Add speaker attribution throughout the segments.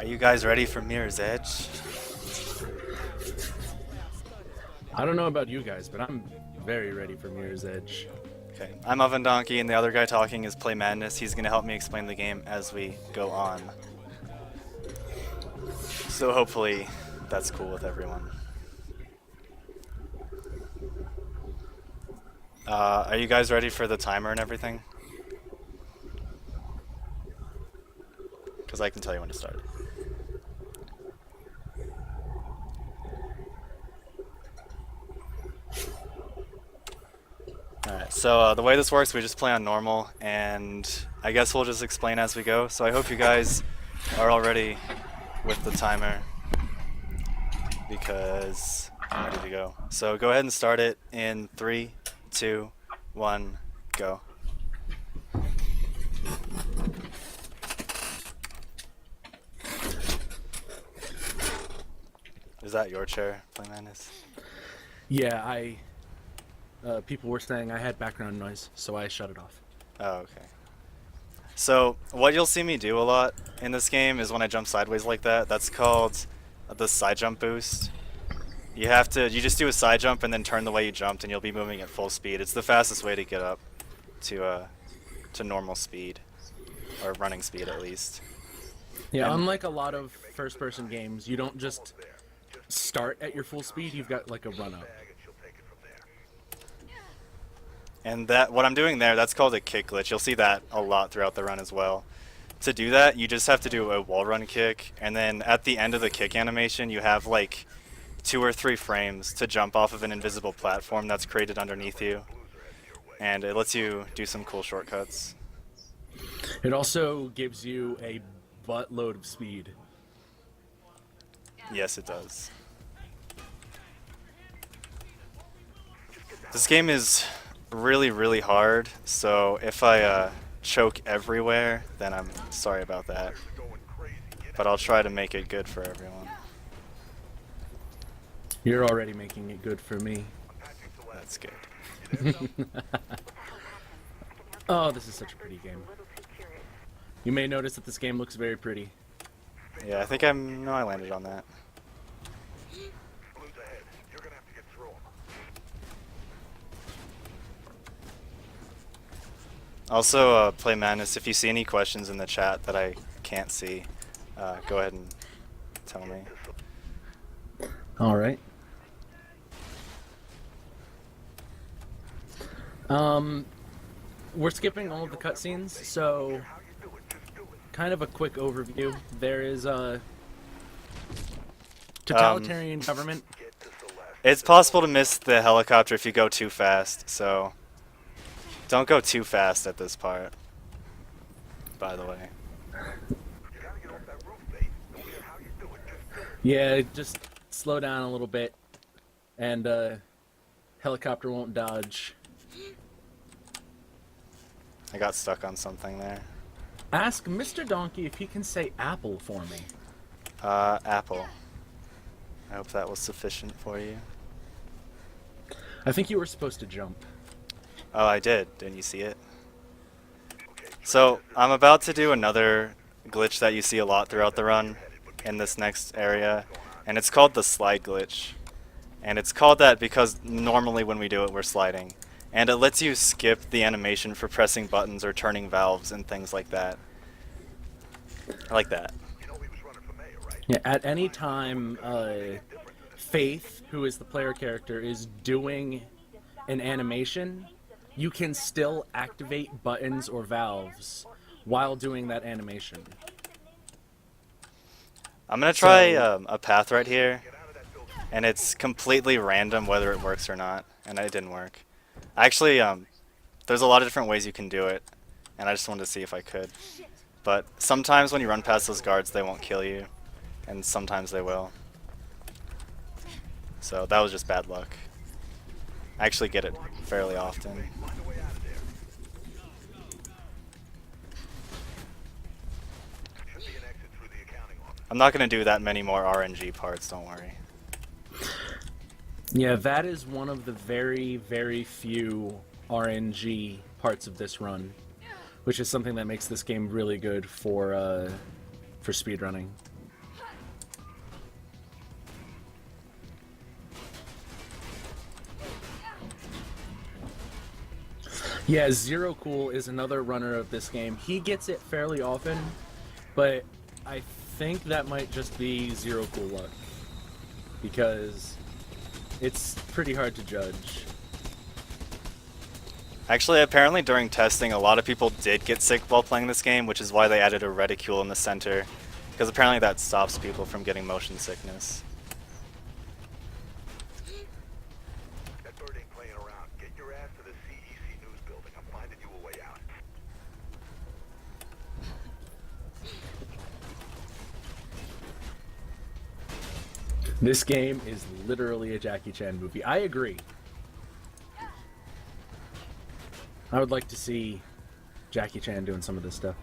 Speaker 1: you guys ready for Mirror's Edge?
Speaker 2: I don't know about you guys, but I'm very ready for Mirror's Edge.
Speaker 1: Okay, I'm Ovendonkey, and the other guy talking is Play Madness. He's gonna help me explain the game as we go on. So hopefully that's cool with everyone. Are you guys ready for the timer and everything? Because I can tell you when to start. Alright, so the way this works, we just play on normal, and I guess we'll just explain as we go. So I hope you guys are all ready with the timer, because I'm ready to go. So go ahead and start it in 3, 2, 1, go. Is that your chair, Play Madness?
Speaker 2: Yeah, people were saying I had background noise, so I shut it off.
Speaker 1: Oh, okay. So what you'll see me do a lot in this game is when I jump sideways like that. That's called the side jump boost. You just do a side jump and then turn the way you jumped, and you'll be moving at full speed. It's the fastest way to get up to normal speed, or running speed at least.
Speaker 2: Yeah,
Speaker 1: And-
Speaker 2: unlike a lot of first-person games, you don't just start at your full speed, you've got like a run-up.
Speaker 1: And what I'm doing there, that's called a kick glitch. You'll see that a lot throughout the run as well. To do that, you just have to do a wall run kick, and then at the end of the kick animation, you have like 2 or 3 frames to jump off of an invisible platform that's created underneath you. And it lets you do some cool shortcuts.
Speaker 2: It also gives you a buttload of speed.
Speaker 1: Yes, it does. This game is really, really hard, so if I choke everywhere, then I'm sorry about that. But I'll try to make it good for everyone.
Speaker 2: You're already making it good for me.
Speaker 1: That's good.
Speaker 2: Oh, this is such a pretty game. You may notice that this game looks very pretty.
Speaker 1: Yeah, I think no, I landed on that. Also, Play Madness, if you see any questions in the chat that I can't see, go ahead and tell me.
Speaker 2: All right. We're skipping all of the cutscenes, so kind of a quick overview. There is a totalitarian government.
Speaker 1: It's possible to miss the helicopter if you go too fast, so don't go too fast at this part, by the way.
Speaker 2: Yeah, just slow down a little bit, and helicopter won't dodge.
Speaker 1: I got stuck on something there.
Speaker 2: Ask Mr. Donkey if he can say apple for me.
Speaker 1: Apple. I hope that was sufficient for you.
Speaker 2: I think you were supposed to jump.
Speaker 1: Oh, I did. Didn't you see it? So, I'm about to do another glitch that you see a lot throughout the run in this next area, and it's called the slide glitch. And it's called that because normally when we do it, we're sliding. And it lets you skip the animation for pressing buttons or turning valves and things like that. I like that.
Speaker 2: Yeah, at any time, Faith, who is the player character, is doing an animation, you can still activate buttons or valves while doing that animation.
Speaker 1: I'm going to try a path right here, and it's completely random whether it works or not, and it didn't work. Actually, there's a lot of different ways you can do it, and I just wanted to see if I could. But sometimes when you run past those guards, they won't kill you, and sometimes they will. So that was just bad luck. I actually get it fairly often. I'm not going to do that many more RNG parts, don't worry.
Speaker 2: Yeah, that is one of the very, very few RNG parts of this run, which is something that makes this game really good for speedrunning. Yeah, Zero Cool is another runner of this game. He gets it fairly often, but I think that might just be Zero Cool luck, because it's pretty hard to judge.
Speaker 1: Actually, apparently during testing, a lot of people did get sick while playing this game, which is why they added a reticule in the center, because apparently that stops people from getting motion sickness.
Speaker 3: That bird ain't playing around. Get your ass to the CEC news building. I'm finding you a way out.
Speaker 2: This game is literally a Jackie Chan movie. I agree. I would like to see Jackie Chan doing some of this stuff.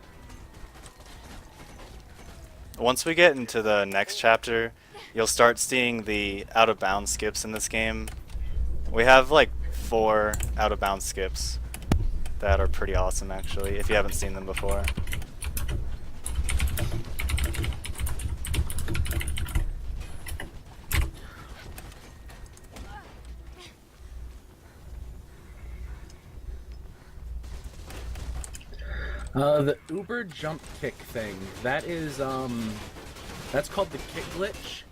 Speaker 1: Once we get into the next chapter, you'll start seeing the out-of-bounds skips in this game. We have like 4 out-of-bounds skips that are pretty awesome, actually, if you haven't seen them before.
Speaker 2: The Uber jump kick thing, that is, that's called the kick glitch.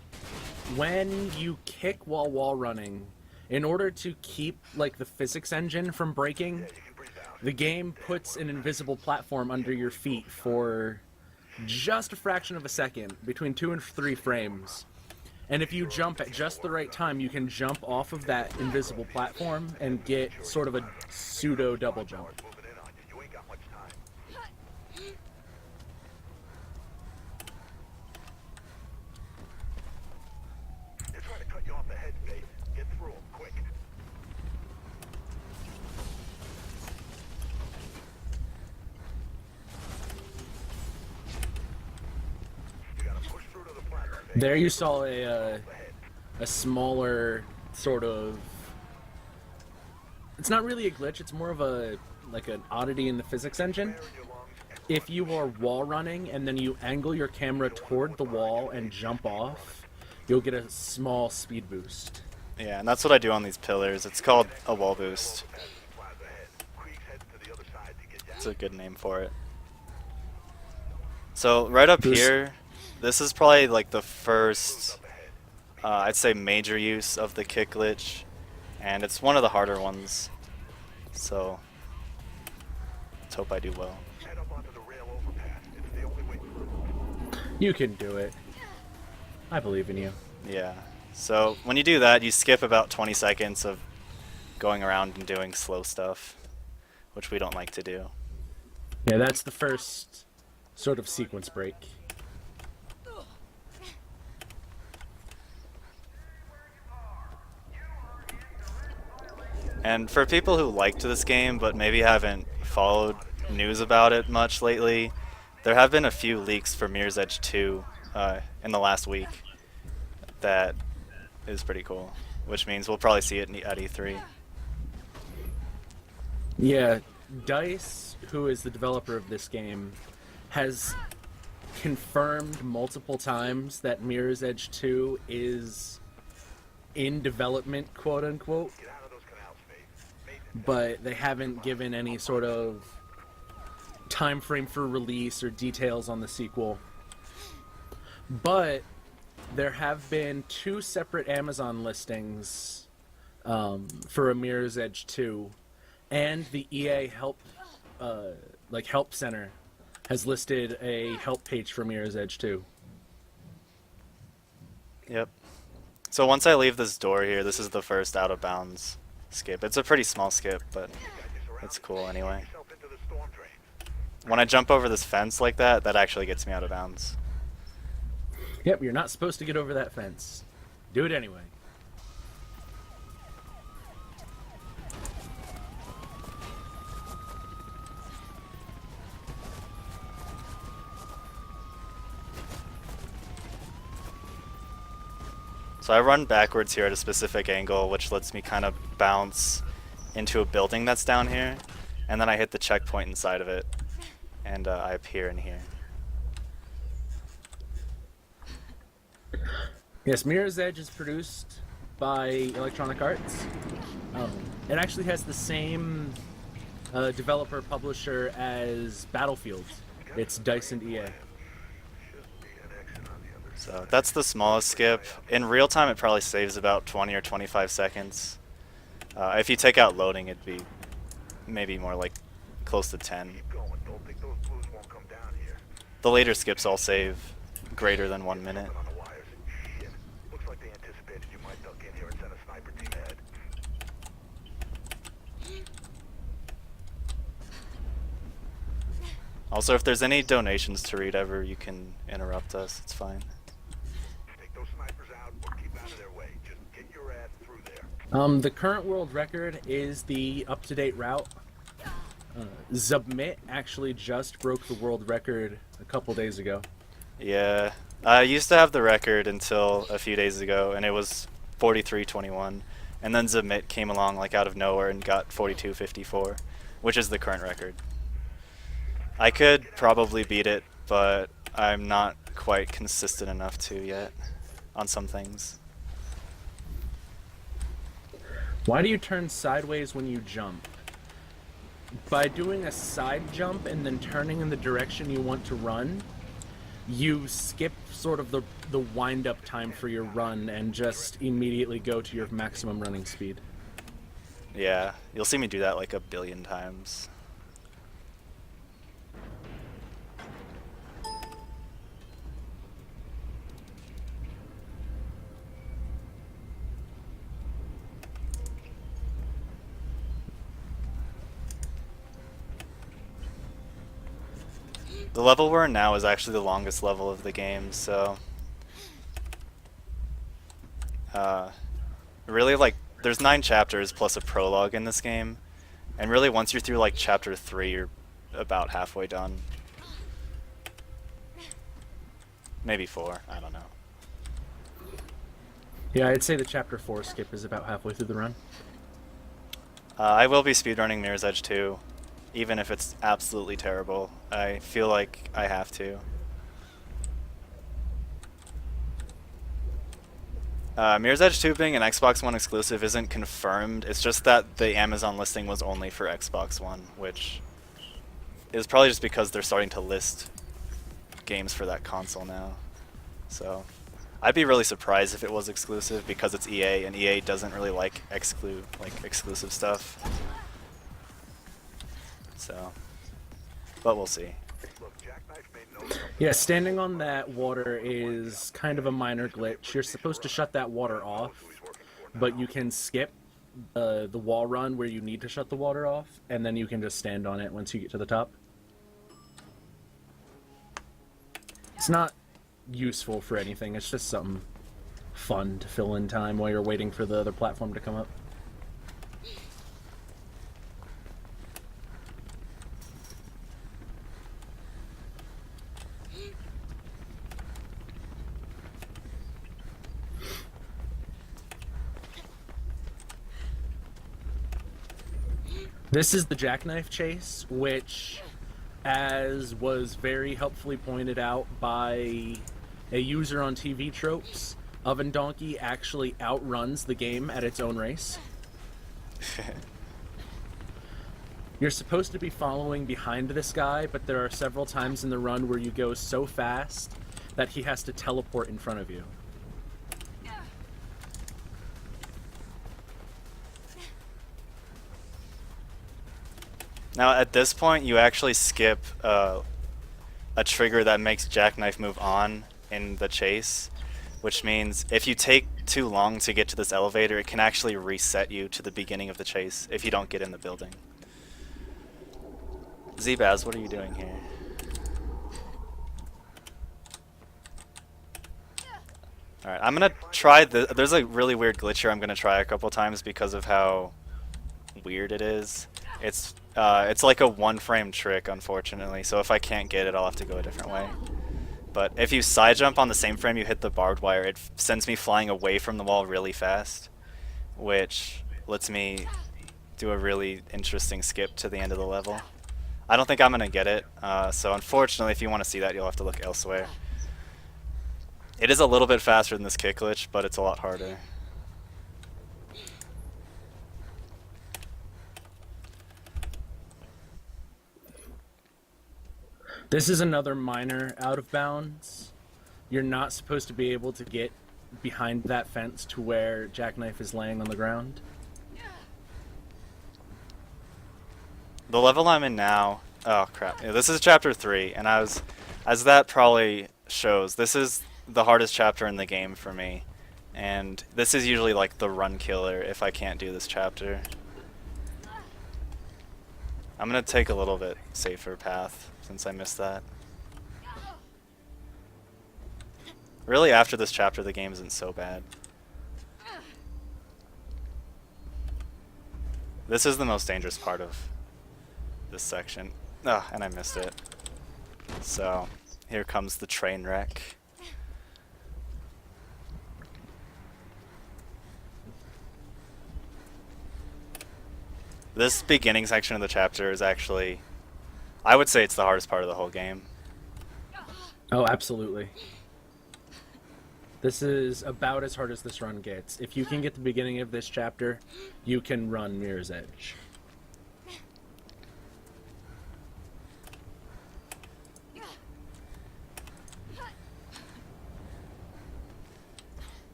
Speaker 2: When you kick while wall running, in order to keep, like, the physics engine from breaking, the game puts an invisible platform under your feet for just a fraction of a second, between 2 and 3 frames. And if you jump at just the right time, you can jump off of that invisible platform and get sort of a pseudo double jump.
Speaker 3: Moving in on you. You ain't got much time. They're trying to cut you off the head, Faith. Get through them, quick. You gotta push through to the platform, Faith.
Speaker 2: There you saw a smaller sort of. It's not really a glitch. It's more of a like an oddity in the physics engine. If you are wall running and then you angle your camera toward the wall and jump off, you'll get a small speed boost.
Speaker 1: Yeah, and that's what I do on these pillars. It's called a wall boost. It's a good name for it. So right up here, this is probably like the first, I'd say, major use of the kick glitch, and it's one of the harder ones. So let's hope I do well.
Speaker 3: Head up onto the rail overpass. It's the only way.
Speaker 2: You can do it. I believe in you.
Speaker 1: Yeah. So when you do that, you skip about 20 seconds of going around and doing slow stuff, which we don't like to do.
Speaker 2: Yeah, that's the first sort of sequence break.
Speaker 1: And for people who liked this game but maybe haven't followed news about it much lately, there have been a few leaks for Mirror's Edge 2 in the last week that is pretty cool, which means we'll probably see it at E3.
Speaker 2: Yeah, DICE, who is the developer of this game, has confirmed multiple times that Mirror's Edge 2 is in development, quote unquote,
Speaker 3: Get out of those canals, Faith.
Speaker 2: but they haven't given any sort of time frame for release or details on the sequel. But there have been 2 separate Amazon listings for a Mirror's Edge 2, and the EA help center has listed a help page for Mirror's Edge 2.
Speaker 1: Yep. So once I leave this door here, this is the first out of bounds skip. It's a pretty small skip, but it's cool anyway.
Speaker 3: Yourself into the storm drain.
Speaker 1: When I jump over this fence like that, that actually gets me out of bounds.
Speaker 2: Yep, you're not supposed to get over that fence. Do it anyway.
Speaker 1: So I run backwards here at a specific angle, which lets me kind of bounce into a building that's down here, and then I hit the checkpoint inside of it, and I appear in here.
Speaker 2: Yes, Mirror's Edge is produced by Electronic Arts. It actually has the same Developer publisher as Battlefield. It's DICE and EA.
Speaker 1: So that's the smallest skip. In real time, it probably saves about 20 or 25 seconds. If you take out loading, it'd be maybe more like close to 10. The later skips all save greater than 1 minute.
Speaker 3: Looks like they anticipated you might duck in here and send a sniper team ahead.
Speaker 1: Also, if there's any donations to read ever, you can interrupt us. It's fine.
Speaker 3: Take those snipers out or keep out of their way. Just get your ass through there.
Speaker 2: The current world record is the up-to-date route. Submit actually just broke the world record a couple days ago.
Speaker 1: Yeah, I used to have the record until a few days ago, and it was 43:21. And then Submit came along like out of nowhere and got 42:54, which is the current record. I could probably beat it, but I'm not quite consistent enough to yet on some things.
Speaker 2: Why do you turn sideways when you jump? By doing a side jump and then turning in the direction you want to run, you skip sort of the wind-up time for your run and just immediately go to your maximum running speed.
Speaker 1: Yeah, you'll see me do that like a billion times. The level we're in now is actually the longest level of the game, so really, like, there's 9 chapters plus a prologue in this game, and really once you're through like chapter 3, you're about halfway done. Maybe 4, I don't know.
Speaker 2: Yeah, I'd say the chapter 4 skip is about halfway through the run.
Speaker 1: I will be speedrunning Mirror's Edge 2, even if it's absolutely terrible. I feel like I have to. Mirror's Edge 2 being an Xbox One exclusive isn't confirmed, it's just that the Amazon listing was only for Xbox One, which is probably just because they're starting to list games for that console now. So I'd be really surprised if it was exclusive because it's EA, and EA doesn't really like exclusive stuff. So, but we'll see.
Speaker 3: Look, Jackknife made no.
Speaker 2: Yeah, standing on that water is kind of a minor glitch. You're supposed to shut that water off, but you can skip the wall run where you need to shut the water off, and then you can just stand on it once you get to the top. It's not useful for anything, it's just something fun to fill in time while you're waiting for the other platform to come up. This is the jackknife chase, which, as was very helpfully pointed out by a user on TV Tropes, Ovendonkey actually outruns the game at its own race. You're supposed to be following behind this guy, but there are several times in the run where you go so fast that he has to teleport in front of you.
Speaker 1: Now at this point you actually skip a trigger that makes Jackknife move on in the chase, which means if you take too long to get to this elevator, it can actually reset you to the beginning of the chase if you don't get in the building. Zbaz, what are you doing here? Alright, I'm gonna try there's a really weird glitch here I'm gonna try a couple times because of how weird it is. It's like a one-frame trick, unfortunately, so if I can't get it, I'll have to go a different way. But if you side jump on the same frame you hit the barbed wire, it sends me flying away from the wall really fast, which lets me do a really interesting skip to the end of the level. I don't think I'm gonna get it, so unfortunately, if you want to see that, you'll have to look elsewhere. It is a little bit faster than this kick glitch, but it's a lot harder.
Speaker 2: This is another minor out of bounds. You're not supposed to be able to get behind that fence to where Jackknife is laying on the ground.
Speaker 1: The level I'm in now, oh crap, yeah, this is chapter 3, and as that probably shows, this is the hardest chapter in the game for me, and this is usually like the run killer if I can't do this chapter. I'm gonna take a little bit safer path since I missed that. Really, after this chapter, the game isn't so bad. This is the most dangerous part of this section. Oh, and I missed it. So, here comes the train wreck. This beginning section of the chapter is actually, I would say it's the hardest part of the whole game.
Speaker 2: Oh, absolutely. This is about as hard as this run gets. If you can get the beginning of this chapter, you can run Mirror's Edge.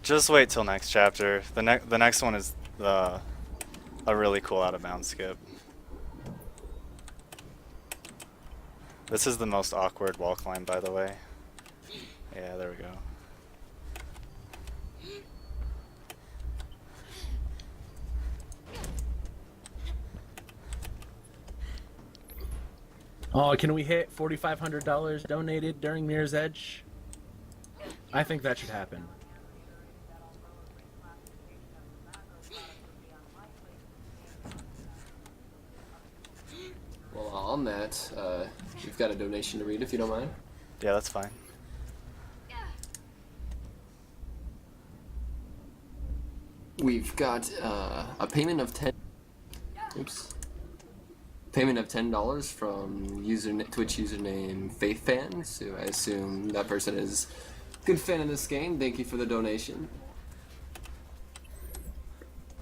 Speaker 1: Just wait till next chapter. The next one is a really cool out of bounds skip. This is the most awkward wall climb, by the way. Yeah, there we go.
Speaker 2: Oh, can we hit $4,500 donated during Mirror's Edge? I think that should happen.
Speaker 4: Well, on that, you've got a donation to read if you don't mind.
Speaker 1: Yeah, that's fine.
Speaker 4: We've got a payment of Payment of $10 from Twitch username FaithFan. So I assume that person is a good fan of this game. Thank you for the donation.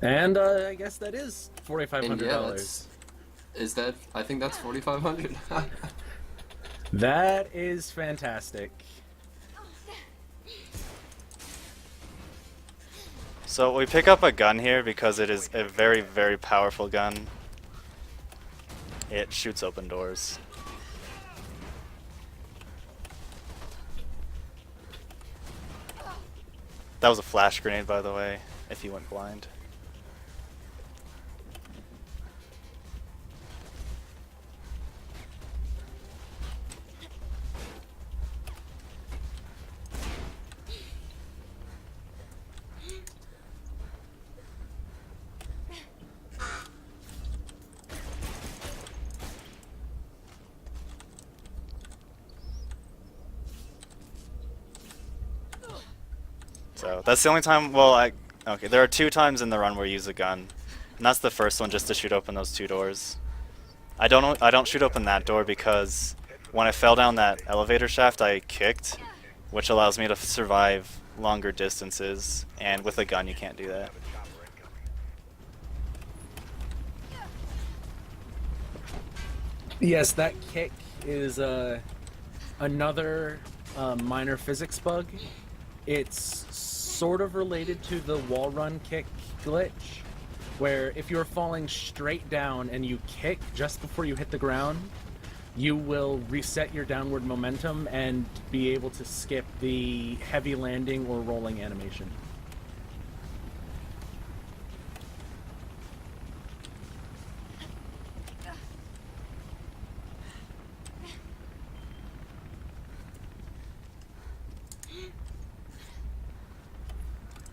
Speaker 2: And I guess that is $4,500.
Speaker 4: And yeah, I think that's $4,500.
Speaker 2: That is fantastic.
Speaker 1: So we pick up a gun here because it is a very, very powerful gun. It shoots open doors. That was a flash grenade, by the way, if you went blind. So that's the only time, well, okay, there are 2 times in the run where you use a gun. And that's the first one, just to shoot open those 2 doors. I don't shoot open that door because when I fell down that elevator shaft, I kicked, which allows me to survive longer distances, and with a gun you can't do that.
Speaker 2: Yes, that kick is another minor physics bug. It's sort of related to the wall run kick glitch, where if you're falling straight down and you kick just before you hit the ground, you will reset your downward momentum and be able to skip the heavy landing or rolling animation.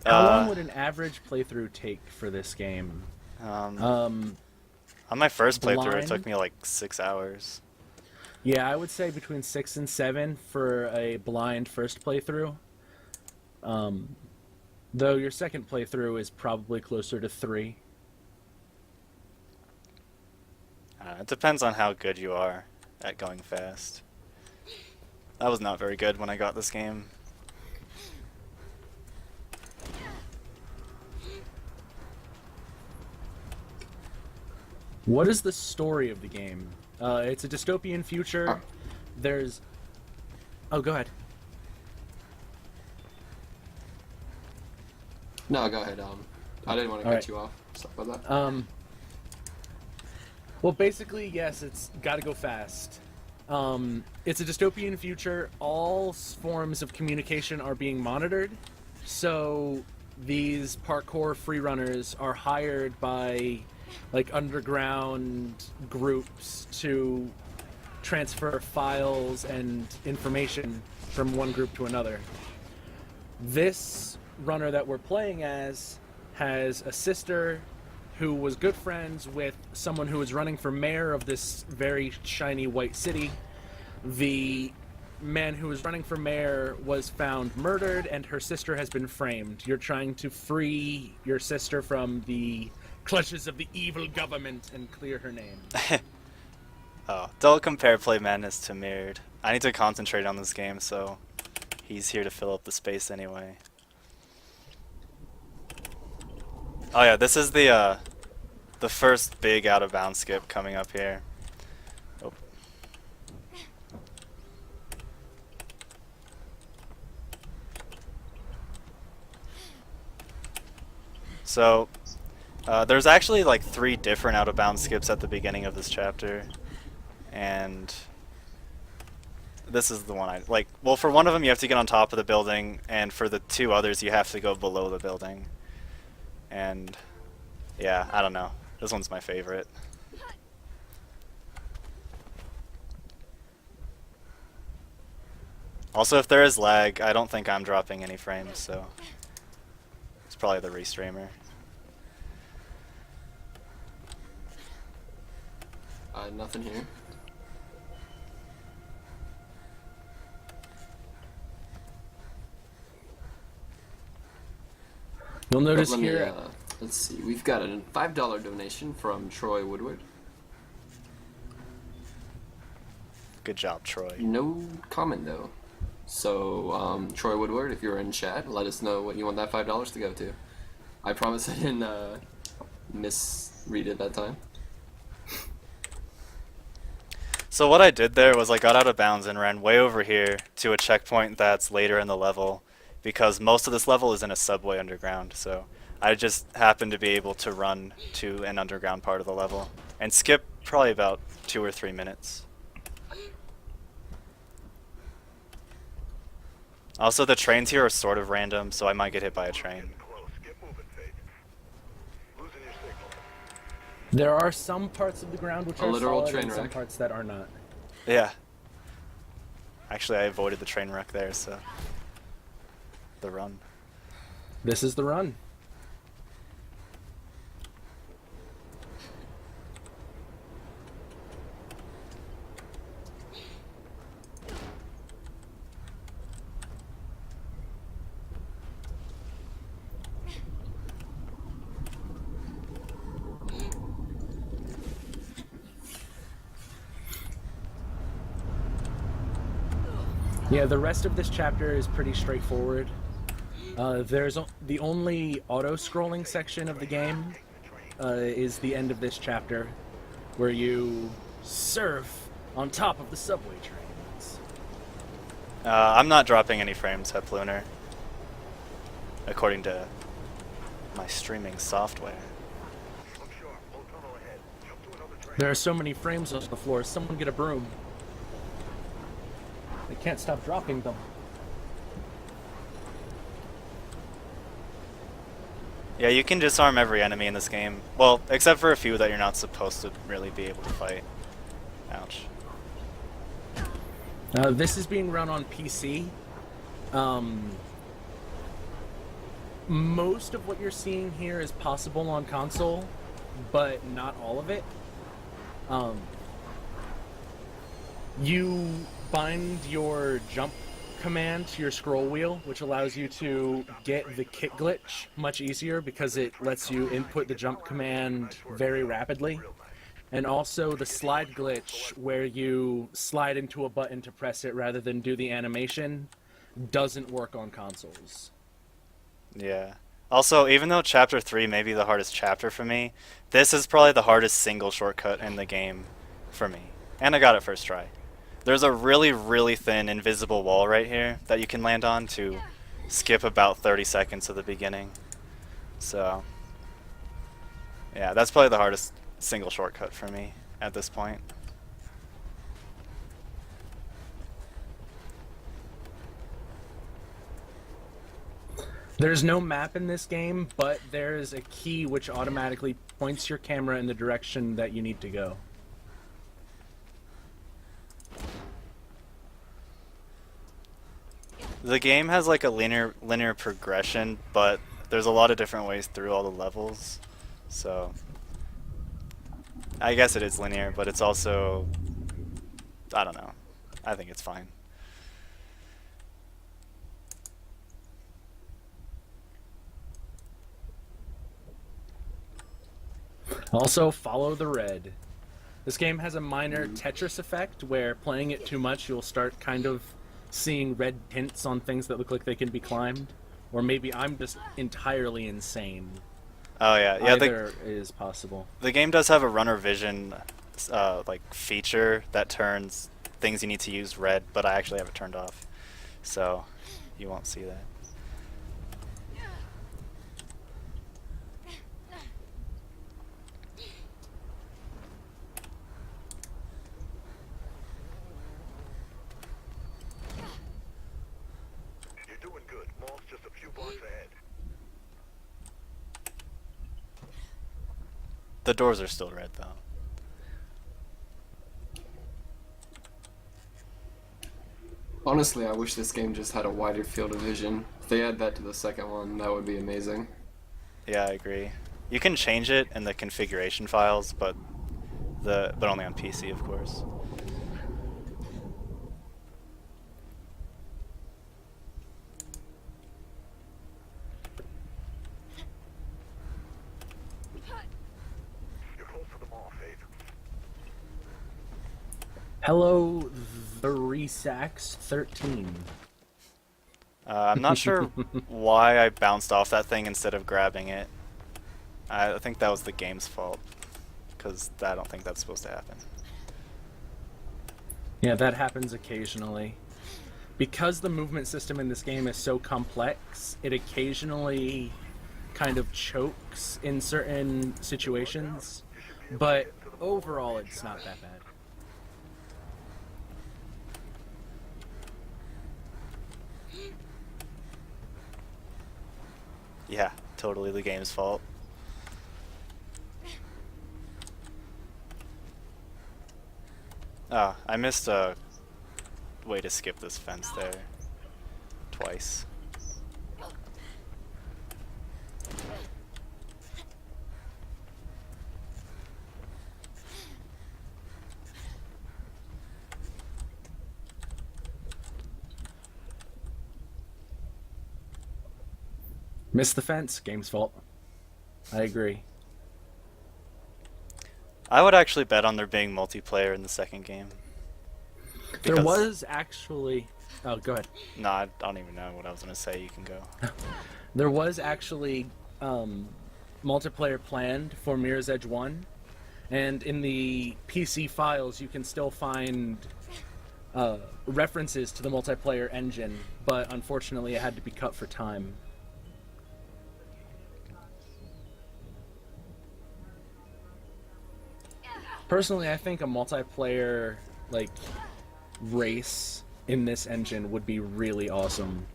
Speaker 2: How long would an average playthrough take for this game?
Speaker 1: On my first playthrough, it took
Speaker 2: blind?
Speaker 1: me like 6 hours.
Speaker 2: Yeah, I would say between 6 and 7 for a blind first playthrough. Though your second playthrough is probably closer to 3.
Speaker 1: It depends on how good you are at going fast. I was not very good when I got this game.
Speaker 2: What is the story of the game? It's a dystopian future. there's... Oh, go ahead.
Speaker 4: No, go ahead. I didn't want to cut
Speaker 2: Alright.
Speaker 4: you off. Sorry about that.
Speaker 2: Well, basically, yes, it's got to go fast. It's a dystopian future. All forms of communication are being monitored. So these parkour freerunners are hired by like underground groups to transfer files and information from one group to another. This runner that we're playing as has a sister who was good friends with someone who was running for mayor of this very shiny white city. The man who was running for mayor was found murdered, and her sister has been framed. You're trying to free your sister from the clutches of the evil government and clear her name.
Speaker 1: Oh, don't compare Play Madness to Mirrored. I need to concentrate on this game, so he's here to fill up the space anyway. Oh yeah, this is the first big out of bounds skip coming up here. Oh. So there's actually like 3 different out of bounds skips at the beginning of this chapter, and this is the one I like. Well, for one of them you have to get on top of the building, and for the 2 others you have to go below the building. And yeah, I don't know. This one's my favorite. Also, if there is lag, I don't think I'm dropping any frames, so it's probably the restreamer.
Speaker 4: Nothing here.
Speaker 2: You'll notice
Speaker 4: Let me,
Speaker 2: here...
Speaker 4: let's see. We've got a $5 donation from Troy Woodward.
Speaker 1: Good job, Troy.
Speaker 4: No comment though. So, Troy Woodward, if you're in chat, let us know what you want that $5 to go to. I promise I didn't misread it that time.
Speaker 1: So what I did there was I got out of bounds and ran way over here to a checkpoint that's later in the level, because most of this level is in a subway underground, so I just happened to be able to run to an underground part of the level and skip probably about 2 or 3 minutes. Also, the trains here are sort of random, so I might get hit by a train.
Speaker 3: Close. Get moving, Faith. Losing your signal.
Speaker 2: There are some parts of the ground which
Speaker 4: A
Speaker 2: are
Speaker 4: literal
Speaker 2: solid
Speaker 4: train
Speaker 2: and some
Speaker 4: wreck.
Speaker 2: parts that are not.
Speaker 1: Yeah. Actually, I avoided the train wreck there, so... The run.
Speaker 2: This is the run. Yeah, the rest of this chapter is pretty straightforward. The only auto-scrolling section of the game is the end of this chapter, where you surf on top of the subway trains.
Speaker 1: I'm not dropping any frames at Lunar, according to my streaming software.
Speaker 3: Look sharp. Full tunnel ahead. Jump to another train.
Speaker 2: There are so many frames on the floor, someone get a broom. They can't stop dropping them.
Speaker 1: Yeah, you can disarm every enemy in this game. Well, except for a few that you're not supposed to really be able to fight. Ouch.
Speaker 2: This is being run on PC. Most of what you're seeing here is possible on console, but not all of it. You bind your jump command to your scroll wheel, which allows you to get the kick glitch much easier because it lets you input the jump command very rapidly. And also the slide glitch, where you slide into a button to press it rather than do the animation, doesn't work on consoles.
Speaker 1: Yeah. Also, even though Chapter 3 may be the hardest chapter for me, this is probably the hardest single shortcut in the game for me. And I got it first try. There's a really, really thin invisible wall right here that you can land on to skip about 30 seconds of the beginning. So, yeah, that's probably the hardest single shortcut for me at this point.
Speaker 2: There's no map in this game, but there's a key which automatically points your camera in the direction that you need to go.
Speaker 1: The game has like a linear progression, but there's a lot of different ways through all the levels. So I guess it is linear, but it's also, I don't know. I think it's fine.
Speaker 2: Also, follow the red. This game has a minor Tetris effect where playing it too much, you'll start kind of seeing red tints on things that look like they can be climbed. Or maybe I'm just entirely insane.
Speaker 1: Oh yeah, yeah.
Speaker 2: Either is possible.
Speaker 1: The game does have a runner vision like feature that turns things you need to use red, but I actually have it turned off, so you won't see that.
Speaker 3: You're doing good. Mall's just a few blocks ahead.
Speaker 1: The doors are still red though.
Speaker 4: Honestly, I wish this game just had a wider field of vision. If they add that to the second one, that would be amazing.
Speaker 1: Yeah, I agree. You can change it in the configuration files, but only on PC, of course.
Speaker 3: You're close to the mall, Faith.
Speaker 2: Hello, the Resax 13.
Speaker 1: I'm not sure why I bounced off that thing instead of grabbing it. I think that was the game's fault, because I don't think that's supposed to happen.
Speaker 2: Yeah, that happens occasionally. Because the movement system in this game is so complex, it occasionally kind of chokes in certain situations, but overall it's not that bad.
Speaker 1: Yeah, totally the game's fault. Oh, I missed a way to skip this fence there. Twice.
Speaker 2: Missed the fence, game's fault. I agree.
Speaker 1: I would actually bet on there being multiplayer in the second game.
Speaker 2: There
Speaker 1: Because-
Speaker 2: was actually... Oh, go ahead.
Speaker 1: No, I don't even know what I was going to say. You can go.
Speaker 2: There was actually multiplayer planned for Mirror's Edge 1, and in the PC files you can still find references to the multiplayer engine, but unfortunately it had to be cut for time. Personally, I think a multiplayer like race in this engine would be really awesome.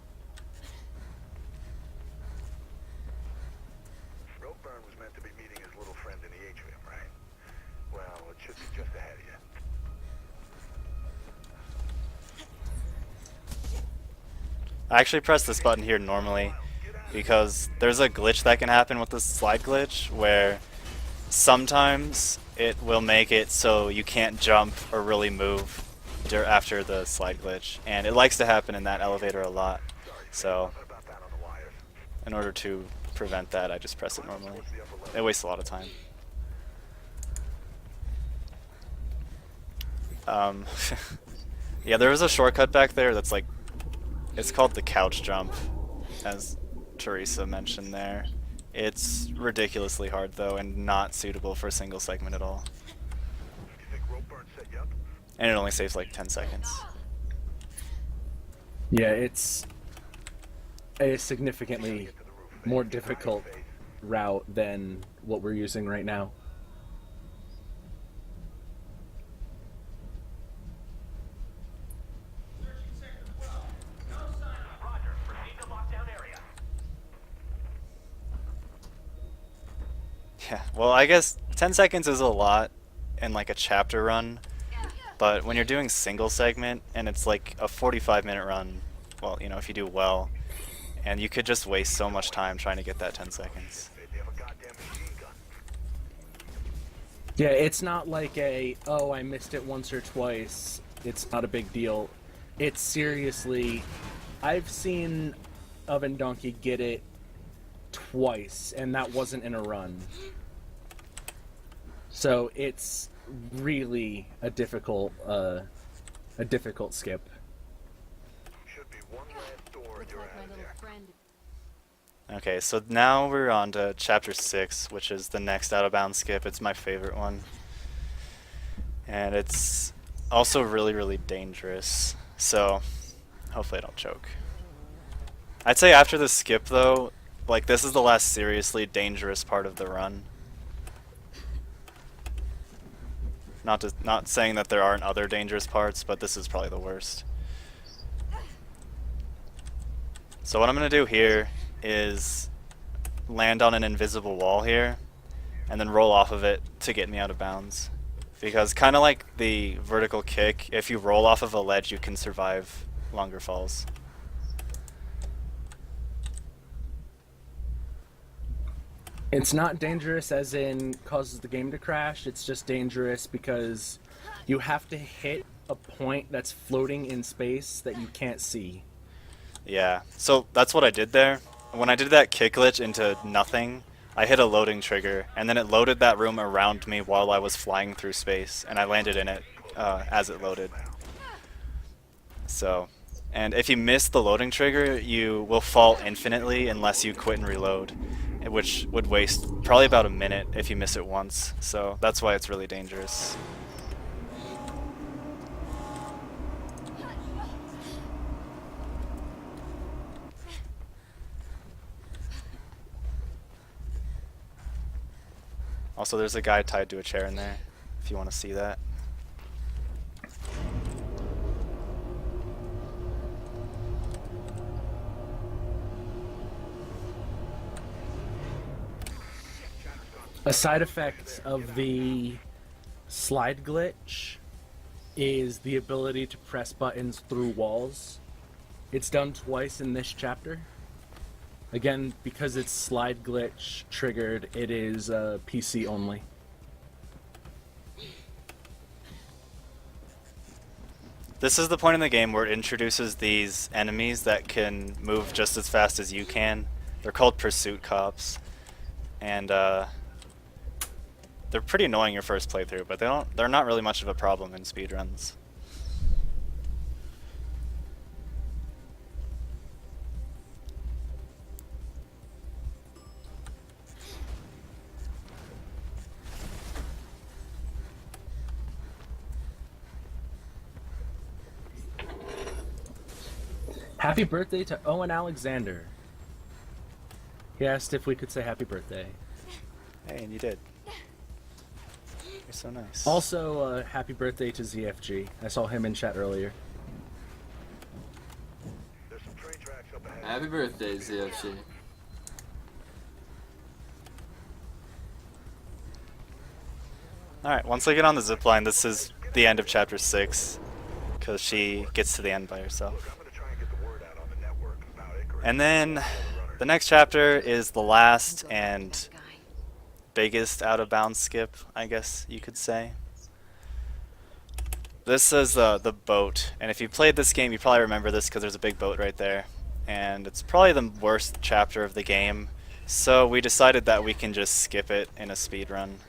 Speaker 3: Roadburn was meant to be meeting his little friend in the Atrium, right? Well, it should be just ahead of you.
Speaker 1: I actually press this button here normally because there's a glitch that can happen with this slide glitch where sometimes it will make it so you can't jump or really move after the slide glitch, and it likes to happen in that elevator a lot. So
Speaker 3: About that on the wires.
Speaker 1: in order to prevent that, I just press it normally. It wastes a lot of time. Yeah, there was a shortcut back there that's like, it's called the couch jump, as Teresa mentioned there. It's ridiculously hard though, and not suitable for a single segment at all.
Speaker 3: You think Roadburn set you up?
Speaker 1: and it only saves like 10 seconds.
Speaker 2: Yeah, it's a significantly more difficult route than what we're using right now.
Speaker 1: Yeah, well, I guess 10 seconds is a lot in like a chapter run, but when you're doing single segment and it's like a 45-minute run, well, you know, if you do well, and you could just waste so much time trying to get that 10 seconds.
Speaker 3: They have a goddamn machine gun.
Speaker 2: Yeah, it's not like oh, I missed it once or twice, it's not a big deal. It's seriously, I've seen Ovendonkey get it twice, and that wasn't in a run. So it's really a difficult skip.
Speaker 3: Should be one last door and you're out of there.
Speaker 1: Okay, so now we're on to chapter 6, which is the next out of bounds skip. It's my favorite one. And it's also really, really dangerous. So hopefully I don't choke. I'd say after the skip though, like this is the last seriously dangerous part of the run. Not saying that there aren't other dangerous parts, but this is probably the worst. So what I'm gonna do here is land on an invisible wall here and then roll off of it to get me out of bounds. Because kind of like the vertical kick, if you roll off of a ledge you can survive longer falls.
Speaker 2: It's not dangerous as in causes the game to crash, it's just dangerous because you have to hit a point that's floating in space that you can't see.
Speaker 1: Yeah, so that's what I did there. When I did that kick glitch into nothing, I hit a loading trigger, and then it loaded that room around me while I was flying through space, and I landed in it as it loaded. So, and if you miss the loading trigger, you will fall infinitely unless you quit and reload, which would waste probably about a minute if you miss it once. So that's why it's really dangerous. Also, there's a guy tied to a chair in there, if you want to see that.
Speaker 2: A side effect of the slide glitch is the ability to press buttons through walls. It's done twice in this chapter. Again, because it's slide glitch triggered, it is PC only.
Speaker 1: This is the point in the game where it introduces these enemies that can move just as fast as you can. They're called pursuit cops, and they're pretty annoying your first playthrough, but they're not really much of a problem in speedruns.
Speaker 2: Happy birthday to Owen Alexander. He asked if we could say happy birthday.
Speaker 1: Hey, and you did. You're so nice.
Speaker 2: Also, happy birthday to ZFG. I saw him in chat earlier.
Speaker 3: There's some train tracks up ahead.
Speaker 4: Happy birthday, ZFC.
Speaker 1: Alright, once I get on the zipline, this is the end of chapter 6, because she gets to the end by herself.
Speaker 3: I'm gonna try and get the word out on the network about Icarus.
Speaker 1: And then the next chapter is the last and biggest out of bounds skip, I guess you could say. This is the boat, and if you played this game you probably remember this because there's a big boat right there, and it's probably the worst chapter of the game, so we decided that we can just skip it in a speed run.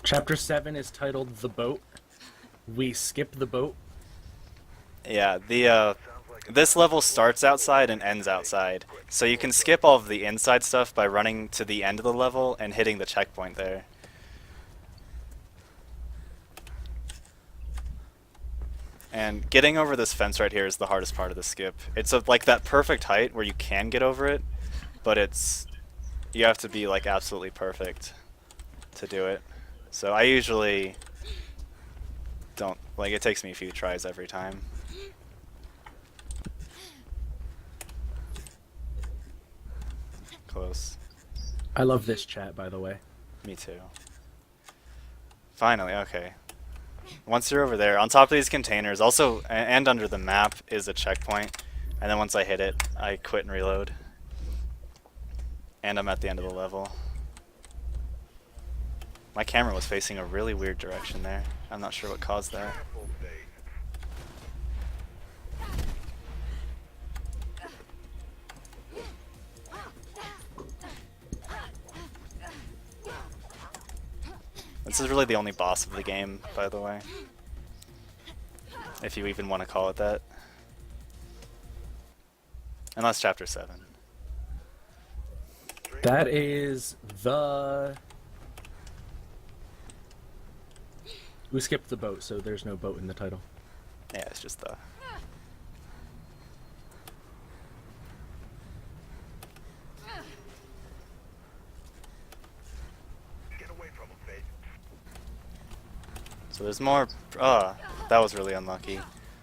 Speaker 2: Chapter 7 is titled The Boat. We skip the boat.
Speaker 1: Yeah, this level starts outside and ends outside, so you can skip all of the inside stuff by running to the end of the level and hitting the checkpoint there. And getting over this fence right here is the hardest part of the skip. It's like that perfect height where you can get over it, but you have to be like absolutely perfect to do it. So I usually don't, like, it takes me a few tries every time. Close.
Speaker 2: I love this chat, by the way.
Speaker 1: Me too. Finally, okay. Once you're over there, on top of these containers, also, and under the map, is a checkpoint. And then once I hit it, I quit and reload. And I'm at the end of the level. My camera was facing a really weird direction there. I'm not sure what caused that.
Speaker 3: Full state.
Speaker 1: This is really the only boss of the game, by the way. If you even want to call it that. Unless Chapter 7.
Speaker 2: That is the... We skipped the boat, so there's no boat in the title.
Speaker 1: Yeah, it's just the...
Speaker 3: Get away from him, Faith.
Speaker 1: So there's more... that was really unlucky.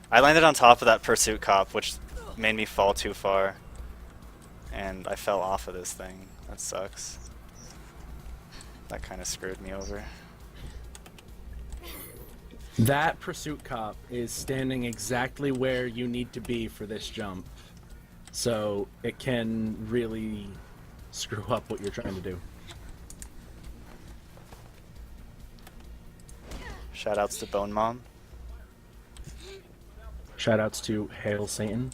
Speaker 1: I landed on top of that pursuit cop, which made me fall too far. And I fell off of this thing. That sucks. That kind of screwed me over.
Speaker 2: That pursuit cop is standing exactly where you need to be for this jump. So it can really screw up what you're trying to do.
Speaker 1: Shoutouts to Bone Mom.
Speaker 2: Shoutouts to Hail Satan.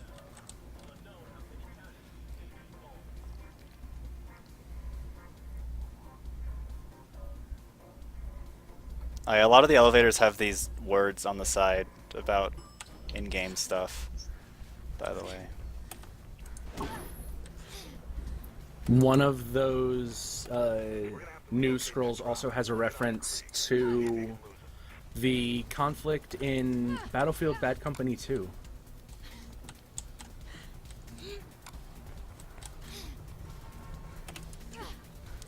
Speaker 1: A lot of the elevators have these words on the side about in-game stuff, by the way.
Speaker 2: One of those news scrolls also has a reference to the conflict in Battlefield Bad Company 2.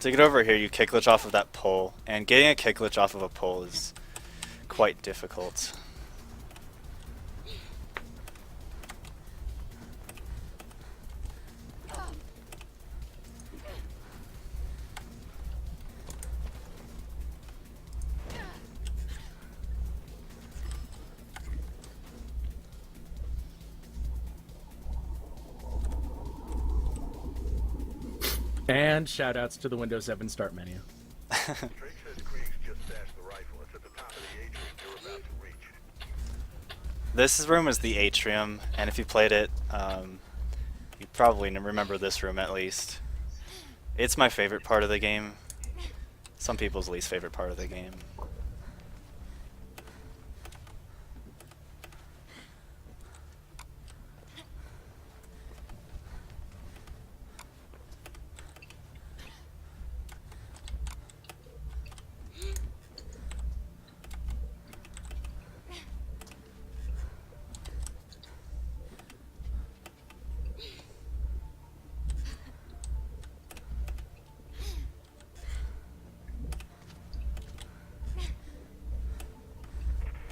Speaker 1: To get over here, you kick glitch off of that pole, and getting a kick glitch off of a pole is quite difficult.
Speaker 2: And shoutouts to the Windows 7 start menu.
Speaker 3: Drake says Krieg's just stashed the rifle. It's at the top of the atrium you're about to reach.
Speaker 1: This room is the Atrium, and if you played it, you probably remember this room at least. It's my favorite part of the game. Some people's least favorite part of the game.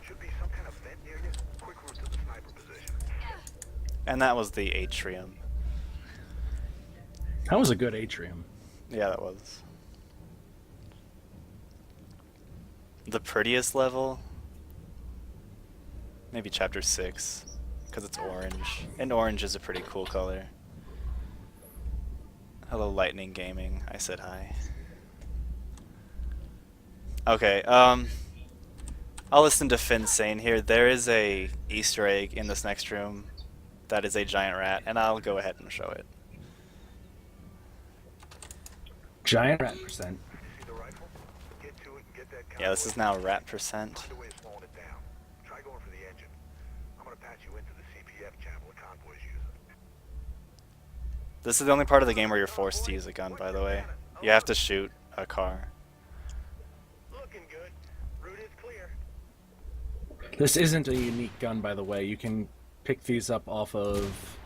Speaker 3: Should be some kind of vent near you. Quick route to the sniper position.
Speaker 1: And that was the Atrium.
Speaker 2: That was a good atrium.
Speaker 1: Yeah, that was. The prettiest level? Maybe Chapter 6, because it's orange. And orange is a pretty cool color. Hello, Lightning Gaming. I said hi. Okay, I'll listen to Finn saying here. There is a Easter egg in this next room that is a giant rat, and I'll go ahead and show it.
Speaker 2: Giant rat percent.
Speaker 3: See the rifle? Get to it and get that
Speaker 1: Yeah, this is now rat percent.
Speaker 3: Find a way of slowing it down. Try going for the engine. I'm gonna patch you into the CPF channel the convoy's using.
Speaker 1: This is the only part of the game where you're forced to use a gun, by the way. You have to shoot a car.
Speaker 3: Looking good. Route is clear.
Speaker 2: This isn't a unique gun, by the way. You can pick these up off of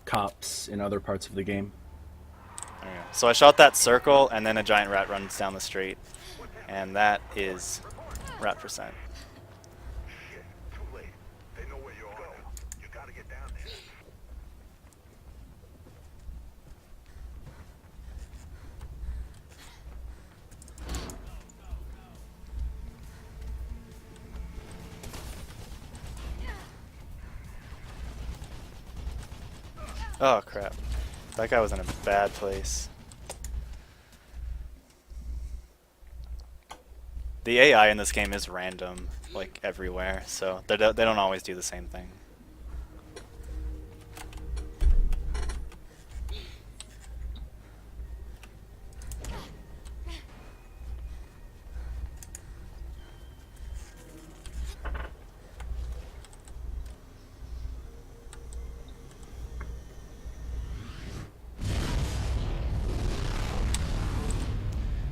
Speaker 2: cops in other parts of the game.
Speaker 1: There you go. So I shot that circle, and then a giant rat runs down the street, and that is rat percent.
Speaker 3: Shit, too late. They know where you are now. You gotta get down there.
Speaker 1: Oh crap. That guy was in a bad place. The AI in this game is random, like everywhere, so they don't always do the same thing.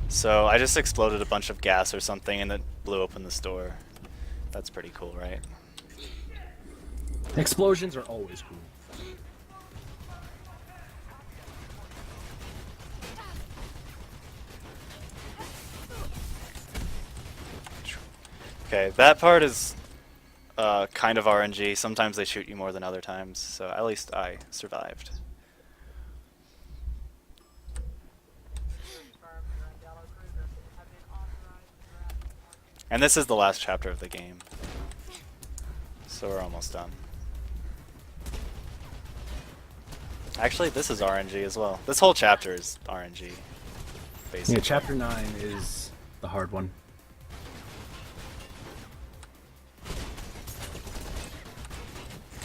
Speaker 1: So I just exploded a bunch of gas or something and it blew open the store. That's pretty cool, right?
Speaker 2: Explosions are always cool.
Speaker 1: Okay, that part is kind of RNG. Sometimes they shoot you more than other times, so at least I survived. And this is the last chapter of the game. So we're almost done. Actually, this is RNG as well. This whole chapter is RNG, basically.
Speaker 2: Yeah, chapter 9 is the hard one.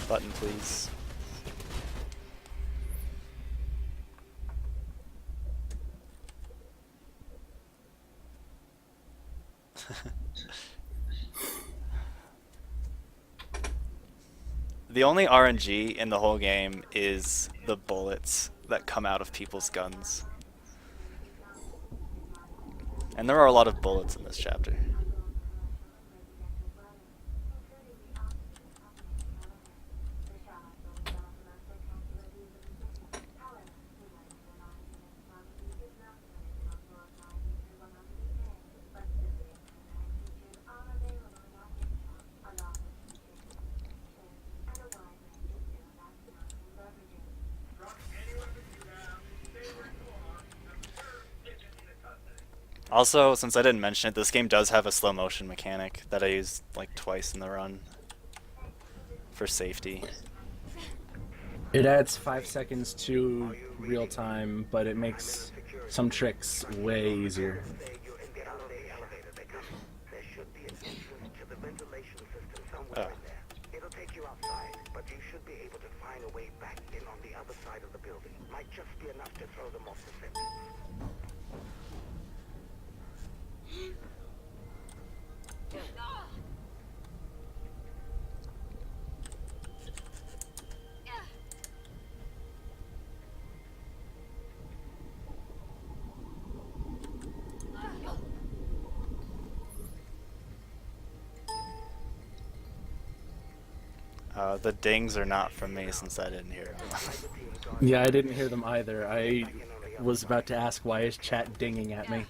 Speaker 1: Button, please. The only RNG in the whole game is the bullets that come out of people's guns. And there are a lot of bullets in this chapter. Also, since I didn't mention it, this game does have a slow motion mechanic that I used like twice in the run for safety.
Speaker 2: It adds 5 seconds to real time, but it makes some tricks way easier.
Speaker 3: There should be an entrance to the ventilation system somewhere
Speaker 1: Oh.
Speaker 3: in there. It'll take you outside, but you should be able to find a way back in on the other side of the building. Might just be enough to throw them off the fence.
Speaker 1: The dings are not from me since I didn't hear them.
Speaker 2: Yeah, I didn't hear them either. I was about to ask, why is chat dinging at me?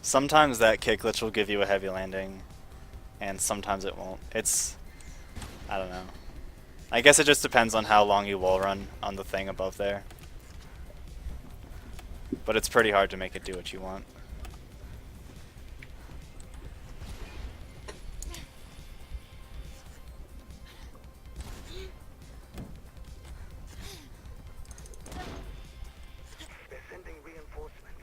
Speaker 1: Sometimes that kick glitch will give you a heavy landing, and sometimes it won't. I don't know. I guess it just depends on how long you wall run on the thing above there. But it's pretty hard to make it do what you want.
Speaker 3: They're sending reinforcements.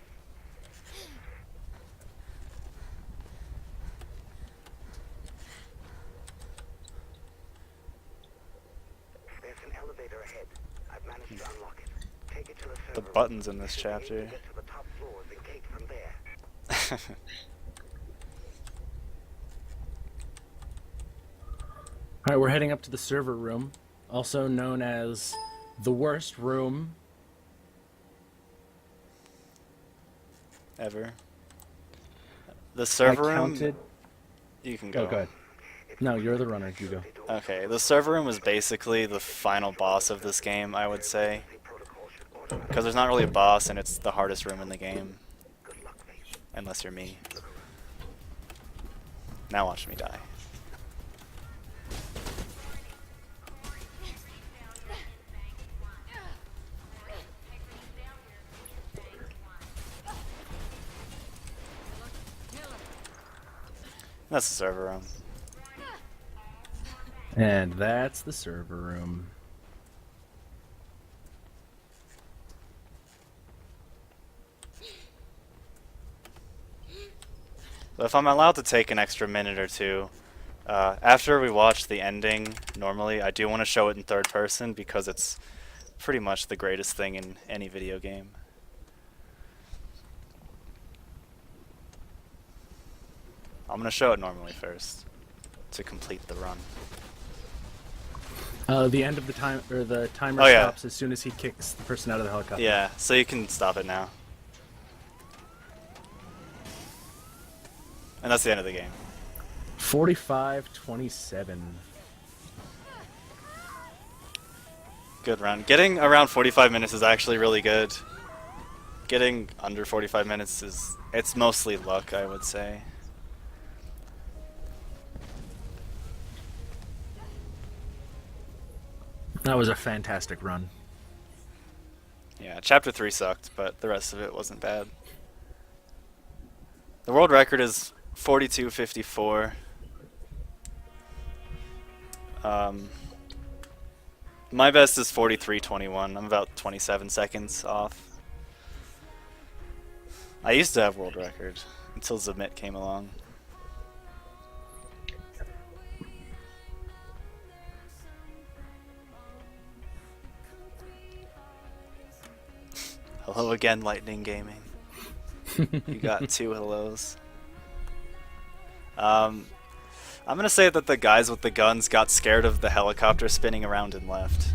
Speaker 3: There's an elevator ahead. I've managed to unlock it. Take it to the server.
Speaker 1: The buttons in this
Speaker 3: You should be able to
Speaker 1: chapter.
Speaker 3: get to the top floors and gate from there.
Speaker 2: Alright, we're heading up to the server room, also known as the worst room.
Speaker 1: Ever. The server
Speaker 2: I
Speaker 1: room.
Speaker 2: counted.
Speaker 1: You can go.
Speaker 2: Oh, go ahead. No, you're the runner. You go.
Speaker 1: Okay, the server room is basically the final boss of this game, I would say. Because there's not really a boss, and it's the hardest room in the game. Unless you're me. Now watch me die. That's the server room.
Speaker 2: And that's the server room.
Speaker 1: So if I'm allowed to take an extra minute or two, after we watch the ending, normally, I do want to show it in third person because it's pretty much the greatest thing in any video game. I'm going to show it normally first to complete the run.
Speaker 2: The end of the time, or the timer
Speaker 1: Oh, yeah.
Speaker 2: stops as soon as he kicks the person out of the helicopter.
Speaker 1: Yeah, so you can stop it now. And that's the end of the game.
Speaker 2: 45-27.
Speaker 1: Good run. Getting around 45 minutes is actually really good. Getting under 45 minutes it's mostly luck, I would say.
Speaker 2: That was a fantastic run.
Speaker 1: Yeah, chapter 3 sucked, but the rest of it wasn't bad. The world record is 42:54. My best is 43:21. I'm about 27 seconds off. I used to have world record until Submit came along. Hello again, Lightning Gaming. You got 2 hellos. I'm gonna say that the guys with the guns got scared of the helicopter spinning around and left.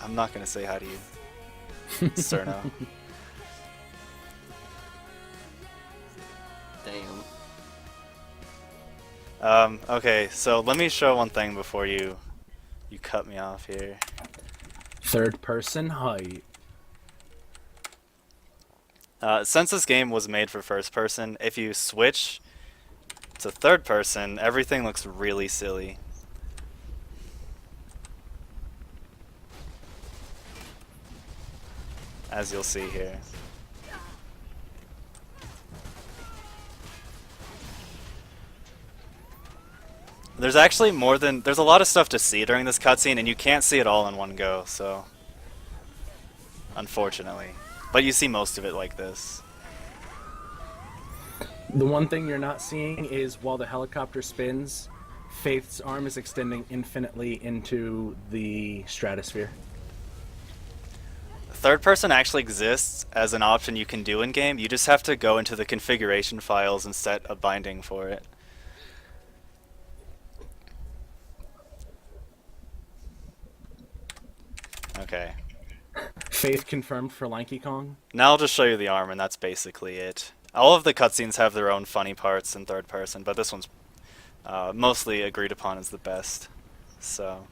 Speaker 1: I'm not gonna say hi to you, Cerno.
Speaker 4: Damn.
Speaker 1: Okay, so let me show one thing before you cut me off here.
Speaker 2: Third person height.
Speaker 1: Since this game was made for first person, if you switch to third person, everything looks really silly. As you'll see here. There's actually there's a lot of stuff to see during this cutscene, and you can't see it all in one go, so unfortunately. But you see most of it like this.
Speaker 2: The one thing you're not seeing is while the helicopter spins, Faith's arm is extending infinitely into the stratosphere.
Speaker 1: Third person actually exists as an option you can do in game. You just have to go into the configuration files and set a binding for it. Okay.
Speaker 2: Faith confirmed for Lanky Kong.
Speaker 1: Now I'll just show you the arm, and that's basically it. All of the cutscenes have their own funny parts in third person, but this one's mostly agreed upon as the best. So.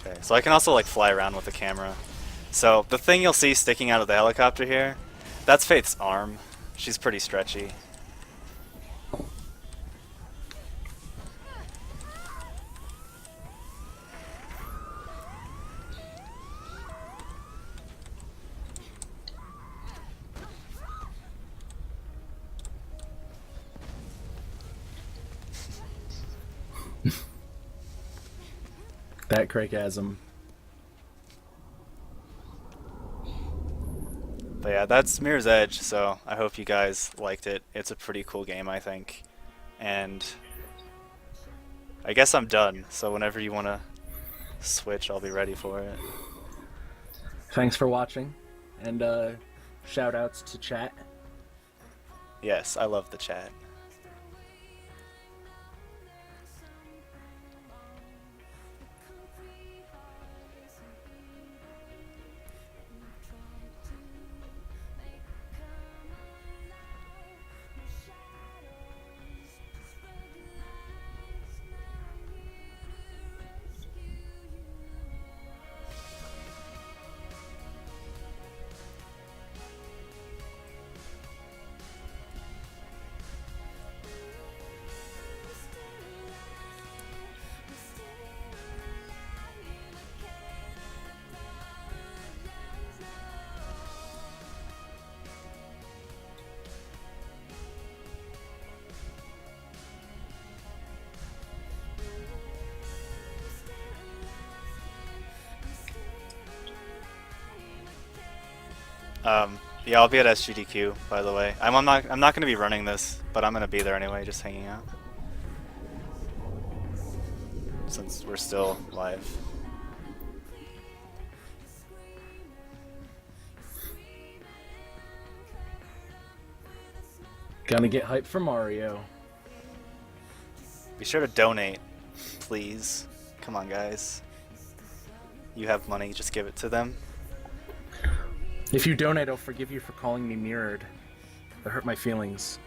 Speaker 1: Okay, so I can also like fly around with the camera. So the thing you'll see sticking out of the helicopter here, that's Faith's arm. She's pretty stretchy.
Speaker 2: That Craigasm.
Speaker 1: But yeah, that's Mirror's Edge, so I hope you guys liked it. It's a pretty cool game, I think. And I guess I'm done, so whenever you want to switch, I'll be ready for it.
Speaker 2: Thanks for watching, and shout outs to chat.
Speaker 1: Yes, I love the chat. Yeah, I'll be at SGDQ, by the way. I'm not gonna be running this, but I'm gonna be there anyway, just hanging out. Since we're still live.
Speaker 2: Gonna get hyped for Mario.
Speaker 1: Be sure to donate, please. Come on, guys. You have money, just give it to them.
Speaker 2: If you donate, I'll forgive you for calling me mirrored. That hurt my feelings.